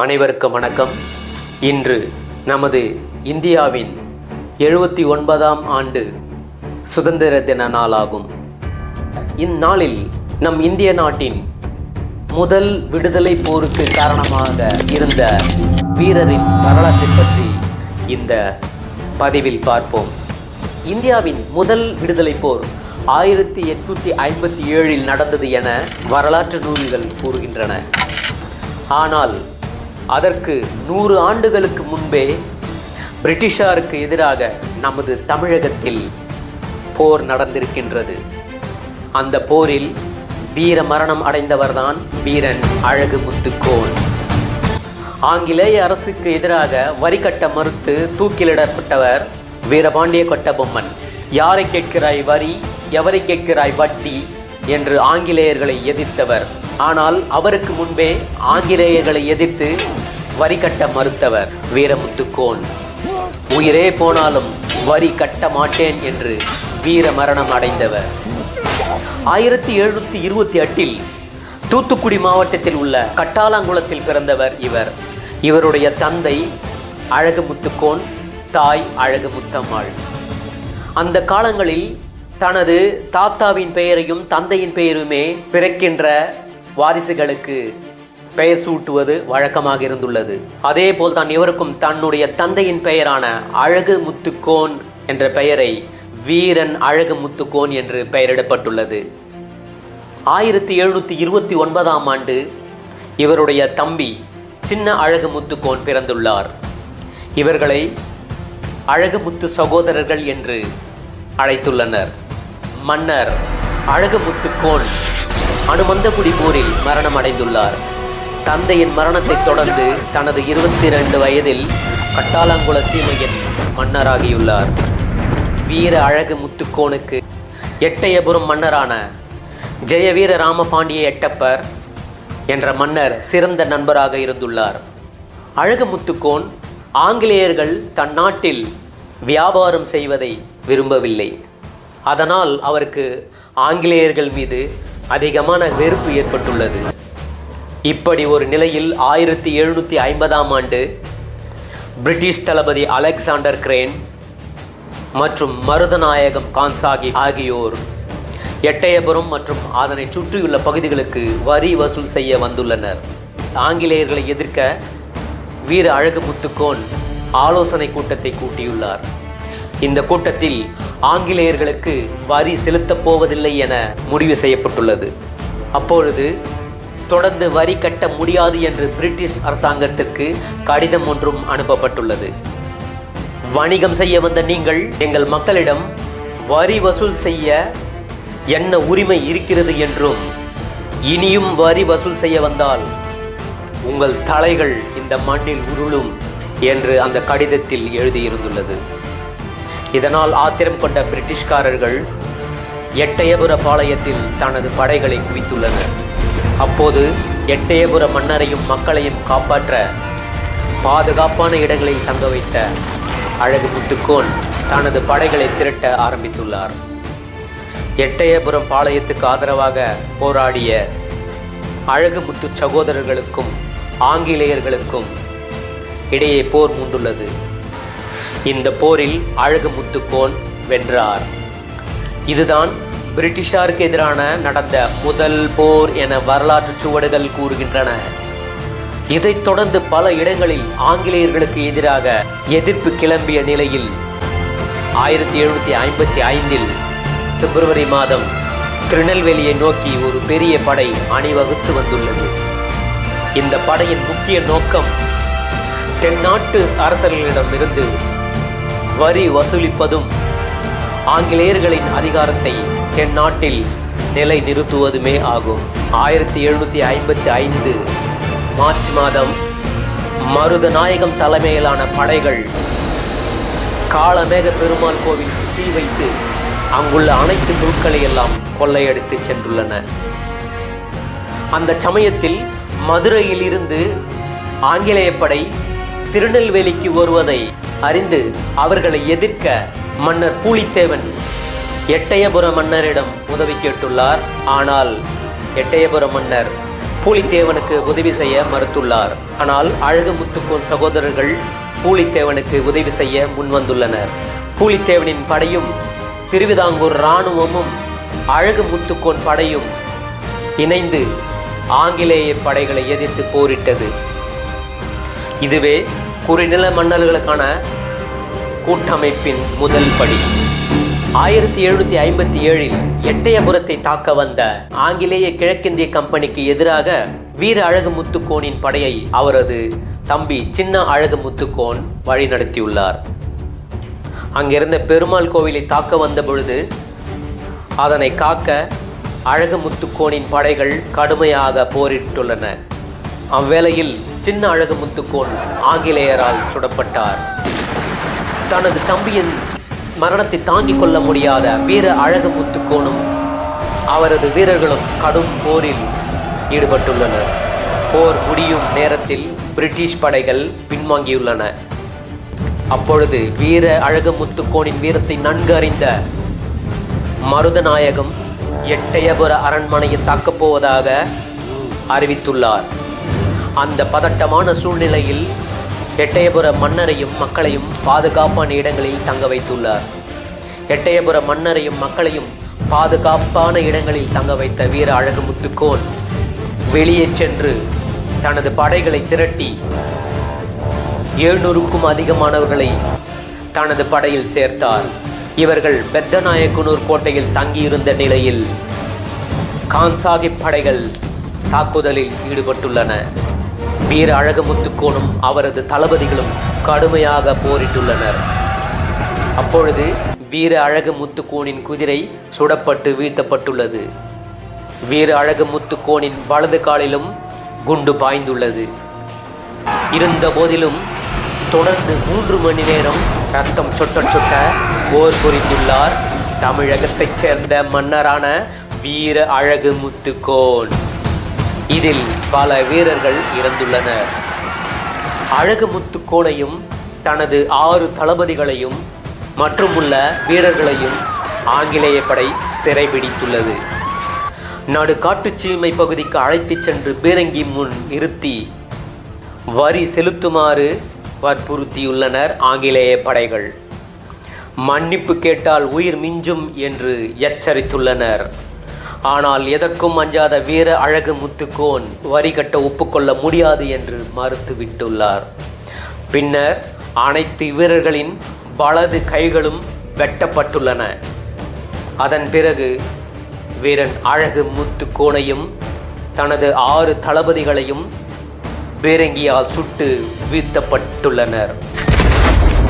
அனைவருக்கும் வணக்கம். இன்று நமது இந்தியாவின் 79ஆம் ஆண்டு சுதந்திர தின நாளாகும். இந்நாளில் நம் இந்திய நாட்டின் முதல் விடுதலை போருக்கு காரணமாக இருந்த வீரரின் வரலாற்றை பற்றி இந்த பதிவில் பார்ப்போம். இந்தியாவின் முதல் விடுதலை போர் 1857இல் நடந்தது என வரலாற்று நூல்கள் கூறுகின்றன. ஆனால் அதற்கு 100 ஆண்டுகளுக்கு முன்பே பிரிட்டிஷாருக்கு எதிராக நமது தமிழகத்தில் போர் நடந்திருக்கின்றது. அந்த போரில் வீர மரணம் அடைந்தவர்தான் வீரன் அழகு முத்துக்கோன். ஆங்கிலேய அரசுக்கு எதிராக வரி கட்ட மறுத்து தூக்கிலிடப்பட்டவர் வீரபாண்டிய கட்டபொம்மன். யாரை கேட்கிறாய் வரி, எவரை கேட்கிறாய் வட்டி என்று ஆங்கிலேயர்களை எதிர்த்தவர். ஆனால் அவருக்கு முன்பே ஆங்கிலேயர்களை எதிர்த்து வரி கட்ட மறுத்தவர் வீரமுத்துக்கோன். உயிரே போனாலும் வரி கட்ட மாட்டேன் என்று வீர மரணம் அடைந்தவர். 1728இல் தூத்துக்குடி மாவட்டத்தில் உள்ள கட்டாலாங்குளத்தில் பிறந்தவர் இவர். இவருடைய தந்தை அழகு முத்துக்கோன், தாய் அழகு முத்தம்மாள். அந்த காலங்களில் தனது தாத்தாவின் பெயரையும் தந்தையின் பெயருமே பிறக்கின்ற வாரிசுகளுக்கு பெயர் சூட்டுவது வழக்கமாக இருந்துள்ளது. அதே போல் தான் இவருக்கும் தன்னுடைய தந்தையின் பெயரான அழகு முத்துக்கோன் என்ற பெயரை வீரன் அழகு முத்துக்கோன் என்று பெயரிடப்பட்டுள்ளது. 1729ஆம் ஆண்டு இவருடைய தம்பி சின்ன அழகு முத்துக்கோன் பிறந்துள்ளார். இவர்களை அழகு முத்து சகோதரர்கள் என்று அழைத்துள்ளனர். மன்னர் அழகு முத்துக்கோன் அனுமந்தகுடி போரில் மரணம் அடைந்துள்ளார். தந்தையின் மரணத்தை தொடர்ந்து தனது 22 வயதில் கட்டாலாங்குள சீமையின் மன்னராகியுள்ளார். வீர அழகு முத்துக்கோனுக்கு எட்டயபுரம் மன்னரான ஜெயவீர ராமபாண்டிய எட்டப்பர் என்ற மன்னர் சிறந்த நண்பராக இருந்துள்ளார். அழகு முத்துக்கோன் ஆங்கிலேயர்கள் தன் நாட்டில் வியாபாரம் செய்வதை விரும்பவில்லை. அதனால் அவருக்கு ஆங்கிலேயர்கள் மீது அதிகமான வெறுப்பு ஏற்பட்டுள்ளது. இப்படி ஒரு நிலையில் 1750ஆம் ஆண்டு பிரிட்டிஷ் தளபதி அலெக்சாண்டர் கிரேன் மற்றும் மருதநாயகம் கான்சாகி ஆகியோர் எட்டயபுரம் மற்றும் அதனை சுற்றியுள்ள பகுதிகளுக்கு வரி வசூல் செய்ய வந்துள்ளனர். ஆங்கிலேயர்களை எதிர்க்க வீர அழகு முத்துக்கோன் ஆலோசனை கூட்டத்தை கூட்டியுள்ளார். இந்த கூட்டத்தில் ஆங்கிலேயர்களுக்கு வரி செலுத்தப் போவதில்லை என முடிவு செய்யப்பட்டுள்ளது. அப்பொழுது தொடர்ந்து வரி கட்ட முடியாது என்று பிரிட்டிஷ் அரசாங்கத்திற்கு கடிதம் ஒன்றும் அனுப்பப்பட்டுள்ளது. வணிகம் செய்ய வந்த நீங்கள் எங்கள் மக்களிடம் வரி வசூல் செய்ய என்ன உரிமை இருக்கிறது என்றும், இனியும் வரி வசூல் செய்ய வந்தால் உங்கள் தலைகள் இந்த மண்ணில் உருளும் என்று அந்த கடிதத்தில் எழுதியிருந்துள்ளது. இதனால் ஆத்திரம் கொண்ட பிரிட்டிஷ்காரர்கள் எட்டயபுர பாளையத்தில் தனது படைகளை குவித்துள்ளனர். அப்போது எட்டயபுர மன்னரையும் மக்களையும் காப்பாற்ற பாதுகாப்பான இடங்களில் தங்க வைத்த அழகு முத்துக்கோன் தனது படைகளை திரட்ட ஆரம்பித்துள்ளார். எட்டயபுரம் பாளையத்துக்கு ஆதரவாக போராடிய அழகு முத்து சகோதரர்களுக்கும் ஆங்கிலேயர்களுக்கும் இடையே போர் மூண்டுள்ளது. இந்த போரில் அழகு முத்துக்கோன் வென்றார். இதுதான் பிரிட்டிஷாருக்கு எதிரான நடந்த முதல் போர் என வரலாற்று சுவடுகள் கூறுகின்றன. இதைத் தொடர்ந்து பல இடங்களில் ஆங்கிலேயர்களுக்கு எதிராக எதிர்ப்பு கிளம்பிய நிலையில் 1755இல் பிப்ரவரி மாதம் திருநெல்வேலியை நோக்கி ஒரு பெரிய படை அணிவகுத்து வந்துள்ளது. இந்த படையின் முக்கிய நோக்கம் தென்னாட்டு அரசர்களிடமிருந்து வரி வசூலிப்பதும் ஆங்கிலேயர்களின் அதிகாரத்தை தென்னாட்டில் நிலை நிறுத்துவதுமே ஆகும். 1755 மார்ச் மாதம் மருதநாயகம் தலைமையிலான படைகள் காளமேக பெருமாள் கோவில் தீ வைத்து அங்குள்ள அனைத்து பொருட்களை எல்லாம் கொள்ளையடித்து சென்றுள்ளன. அந்த சமயத்தில் மதுரையில் இருந்து ஆங்கிலேய படை திருநெல்வேலிக்கு வருவதை அறிந்து அவர்களை எதிர்க்க மன்னர் பூலித்தேவன் எட்டயபுர மன்னரிடம் உதவி கேட்டுள்ளார். ஆனால் எட்டயபுர மன்னர் பூலித்தேவனுக்கு உதவி செய்ய மறுத்துள்ளார். ஆனால் அழகுமுத்துக்கோன் சகோதரர்கள் பூலித்தேவனுக்கு உதவி செய்ய முன்வந்துள்ளனர். பூலித்தேவனின் படையும் திருவிதாங்கூர் இராணுவமும் அழகுமுத்துக்கோன் படையும் இணைந்து ஆங்கிலேய படைகளை எதிர்த்து போரிட்டது. இதுவே குறுநில மன்னர்களுக்கான கூட்டமைப்பின் முதல் படி. 1757 எட்டயபுரத்தை தாக்க வந்த ஆங்கிலேய கிழக்கிந்திய கம்பெனிக்கு எதிராக வீர அழகுமுத்துக்கோனின் படையை அவரது தம்பி சின்ன அழகுமுத்துக்கோன் வழிநடத்தியுள்ளார். அங்கிருந்த பெருமாள் கோவிலை தாக்க வந்த பொழுது அதனை காக்க அழகுமுத்துக்கோனின் படைகள் கடுமையாக போரிட்டுள்ளன. அவ்வேளையில் சின்ன அழகுமுத்துக்கோன் ஆங்கிலேயரால் சுடப்பட்டார். தனது தம்பியின் மரணத்தை தாங்கிக் கொள்ள முடியாத வீர அழகுமுத்துக்கோனும் அவரது வீரர்களும் கடும் போரில் ஈடுபட்டுள்ளனர். போர் முடியும் நேரத்தில் பிரிட்டிஷ் படைகள் பின்வாங்கியுள்ளன. அப்பொழுது வீர அழகுமுத்துக்கோனின் வீரத்தை நன்கு அறிந்த மருதநாயகம் எட்டயபுர அரண்மனையை தாக்கப் போவதாக அறிவித்துள்ளார். அந்த பதட்டமான சூழ்நிலையில் எட்டயபுர மன்னரையும் மக்களையும் பாதுகாப்பான இடங்களில் தங்க வைத்துள்ளார். எட்டயபுர மன்னரையும் மக்களையும் பாதுகாப்பான இடங்களில் தங்க வைத்த வீர அழகுமுத்துக்கோன் வெளியே சென்று தனது படைகளை திரட்டி 700க்கும் அதிகமானவர்களை தனது படையில் சேர்த்தார். இவர்கள் பெத்தநாயக்கனூர் கோட்டையில் தங்கியிருந்த நிலையில் கான்சாகிப் படைகள் தாக்குதலில் ஈடுபட்டுள்ளன. வீர அழகுமுத்துக்கோனும் அவரது தளபதிகளும் கடுமையாக போரிட்டுள்ளனர். அப்பொழுது வீர அழகுமுத்துக்கோனின் குதிரை சுடப்பட்டு வீழ்த்தப்பட்டுள்ளது. வீர அழகுமுத்துக்கோனின் வலது காலிலும் குண்டு பாய்ந்துள்ளது. இருந்த போதிலும் தொடர்ந்து 3 மணி நேரம் ரத்தம் சொட்ட சொட்ட போர் புரிந்துள்ளார் தமிழகத்தைச் சேர்ந்த மன்னரான வீர அழகுமுத்துக்கோன். இதில் பல வீரர்கள் இறந்துள்ளனர். அழகுமுத்துக்கோனையும் தனது 6 தளபதிகளையும் மற்றுமுள்ள வீரர்களையும் ஆங்கிலேய படை சிறைபிடித்துள்ளது. நடுக்காட்டுச்சீமை பகுதிக்கு அழைத்துச் சென்று பீரங்கி முன் நிறுத்தி வரி செலுத்துமாறு வற்புறுத்தியுள்ளனர் ஆங்கிலேய படைகள். மன்னிப்பு கேட்டால் உயிர் மிஞ்சும் என்று எச்சரித்துள்ளனர். ஆனால் எதற்கும் அஞ்சாத வீர அழகுமுத்துக்கோன் வரி கட்ட ஒப்புக்கொள்ள முடியாது என்று மறுத்துவிட்டுள்ளார். பின்னர் அனைத்து வீரர்களின் வலது கைகளும் வெட்டப்பட்டுள்ளன. அதன் பிறகு வீரன் அழகுமுத்துக்கோனையும் தனது 6 தளபதிகளையும் பீரங்கியால் சுட்டு வீழ்த்தப்பட்டுள்ளனர்.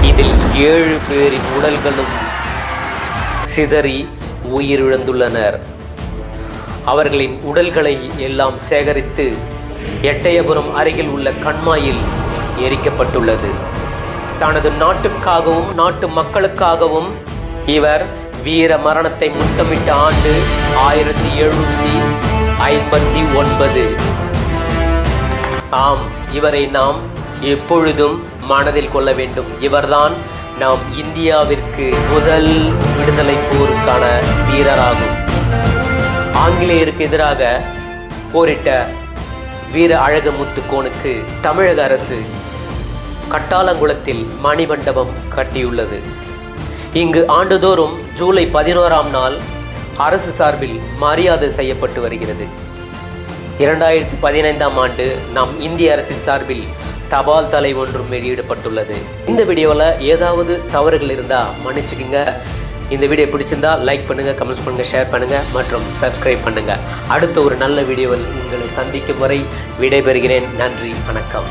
இதில் 7 பேரின் உடல்களும் சிதறி உயிரிழந்துள்ளனர். அவர்களின் உடல்களை எல்லாம் சேகரித்து எட்டயபுரம் அருகில் உள்ள கண்மாயில் எரிக்கப்பட்டுள்ளது. தனது நாட்டுக்காகவும் நாட்டு மக்களுக்காகவும் இவர் வீர மரணத்தை முத்தமிட்ட ஆண்டு 1759. ஆம், இவரை நாம் எப்பொழுதும் மனதில் கொள்ள வேண்டும். இவர்தான் நாம் இந்தியாவிற்கு முதல் விடுதலை போருக்கான வீரராகும். ஆங்கிலேயருக்கு எதிராக போரிட்ட வீர அழகுமுத்துக்கோனுக்கு தமிழக அரசு கட்டாலங்குளத்தில் மணிமண்டபம் கட்டியுள்ளது. இங்கு ஆண்டுதோறும் ஜூலை 11ஆம் நாள் அரசு சார்பில் மரியாதை செய்யப்பட்டு வருகிறது. 2015ஆம் ஆண்டு நம் இந்திய அரசின் சார்பில் தபால் தலை ஒன்றும் வெளியிடப்பட்டுள்ளது. இந்த வீடியோவில் ஏதாவது தவறுகள் இருந்தால் மன்னிச்சுக்கிங்க. இந்த வீடியோ பிடிச்சிருந்தா லைக் பண்ணுங்கள், கமெண்ட்ஸ் பண்ணுங்கள், ஷேர் பண்ணுங்கள் மற்றும் சப்ஸ்கிரைப் பண்ணுங்கள். அடுத்த ஒரு நல்ல வீடியோவில் உங்களை சந்திக்கும் வரை விடைபெறுகிறேன். நன்றி, வணக்கம்.